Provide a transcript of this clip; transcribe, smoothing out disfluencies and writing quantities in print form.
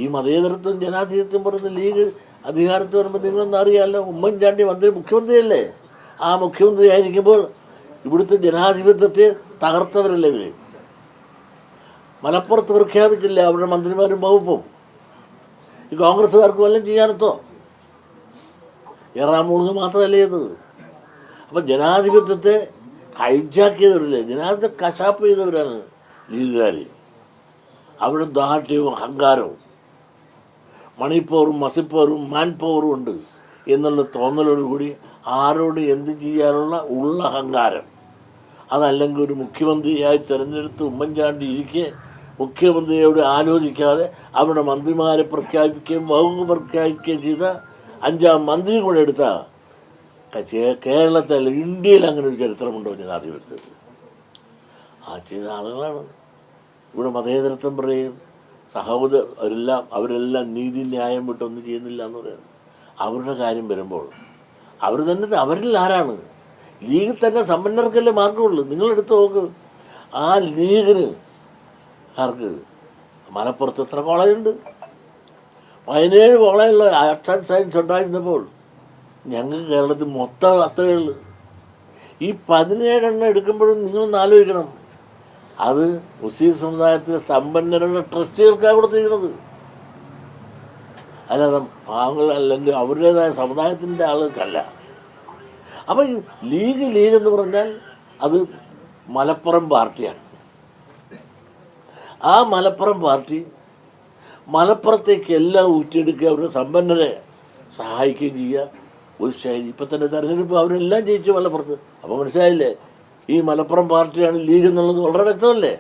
ഈ മതേതരത്വം ജനാധിപത്യം പറയുന്ന ലീഗ് അധികാരത്തിൽ വരുമ്പോൾ നിങ്ങളൊന്നും അറിയാമല്ലോ. ഉമ്മൻചാണ്ടി മുഖ്യമന്ത്രിയല്ലേ? ആ മുഖ്യമന്ത്രി ആയിരിക്കുമ്പോൾ ഇവിടുത്തെ ജനാധിപത്യത്തെ തകർത്തവരല്ലേ ഇവർ. മലപ്പുറത്ത് പ്രഖ്യാപിച്ചില്ല അവരുടെ മന്ത്രിമാരും വകുപ്പും. ഈ കോൺഗ്രസ്സുകാർക്ക് വല്ലതും ചെയ്യാനെത്തോ? ഏറാമൂന്ന് മാത്രമല്ല ചെയ്തത്. അപ്പം ജനാധിപത്യത്തെ ഹൈജാക്ക് ചെയ്തവരല്ലേ, ജനാധിപത്യം കശാപ്പ് ചെയ്തവരാണ് ലീഗുകാർ. അവിടെ ദാർഢ്യവും അഹങ്കാരവും മണി പവറും മസിപ്പവറും മാൻ പവറും ഉണ്ട് എന്നുള്ള തോന്നലോടുകൂടി ആരോട് എന്ത് ചെയ്യാനുള്ള അഹങ്കാരം. അതല്ലെങ്കിൽ ഒരു മുഖ്യമന്ത്രിയായി തിരഞ്ഞെടുത്ത് ഉമ്മൻചാണ്ടി ഇരിക്കെ മുഖ്യമന്ത്രിയോട് ആലോചിക്കാതെ അവരുടെ മന്ത്രിമാരെ പ്രഖ്യാപിക്കുകയും വകുപ്പ് പ്രഖ്യാപിക്കുകയും ചെയ്ത 5-ാം മന്ത്രിയും കൂടെ എടുത്ത കേരളത്തിൽ ഇന്ത്യയിൽ അങ്ങനെ ഒരു ചരിത്രമുണ്ടോ ജനാധിപത്യത്തിൽ? ആ ചെയ്ത ആളുകളാണ്. ഇവിടെ മതേതരത്വം പറയും, അവരെല്ലാം നീതി ന്യായം വിട്ടൊന്നും ചെയ്യുന്നില്ല എന്ന് പറയുന്നത്. അവരുടെ കാര്യം വരുമ്പോൾ അവരിൽ ആരാണ്? ലീഗിൽ തന്നെ സമ്പന്നർക്കല്ലേ മാർഗമുള്ളൂ. നിങ്ങളെടുത്ത് നോക്ക്, ആ ലീഗിന് മലപ്പുറത്ത് എത്ര കോളേജുണ്ട്? 17 കോളേജുള്ള ആർട്സ് ആൻഡ് സയൻസ് ഉണ്ടായിരുന്നപ്പോൾ ഞങ്ങൾക്ക് കേരളത്തിൽ മൊത്തം അത്രയേ ഉള്ളൂ. ഈ 17 എണ്ണം എടുക്കുമ്പോഴും നിങ്ങളൊന്ന് ആലോചിക്കണം, അത് മുസ്ലിം സമുദായത്തിലെ സമ്പന്നരുടെ ട്രസ്റ്റുകൾക്കാണ് കൊടുത്തിരിക്കുന്നത്. അല്ലാതെ പാവങ്ങൾ അല്ലെങ്കിൽ അവരുടേതായ സമുദായത്തിൻ്റെ ആളുകൾക്കല്ല. അപ്പം ലീഗ് എന്ന് പറഞ്ഞാൽ അത് മലപ്പുറം പാർട്ടിയാണ്. ആ മലപ്പുറം പാർട്ടി മലപ്പുറത്തേക്ക് എല്ലാം ഊറ്റിയെടുക്കുക, അവരുടെ സമ്പന്നരെ സഹായിക്കുകയും ചെയ്യുക ഒരു ശൈലി. ഇപ്പം തന്നെ തെരഞ്ഞെടുപ്പ് അവരെല്ലാം ജയിച്ചു മലപ്പുറത്ത്. അപ്പോൾ മനസ്സിലായില്ലേ, ഈ മലപ്പുറം പാർട്ടിയാണ് ലീഗ് എന്നുള്ളത് വളരെ വ്യക്തമല്ലേ?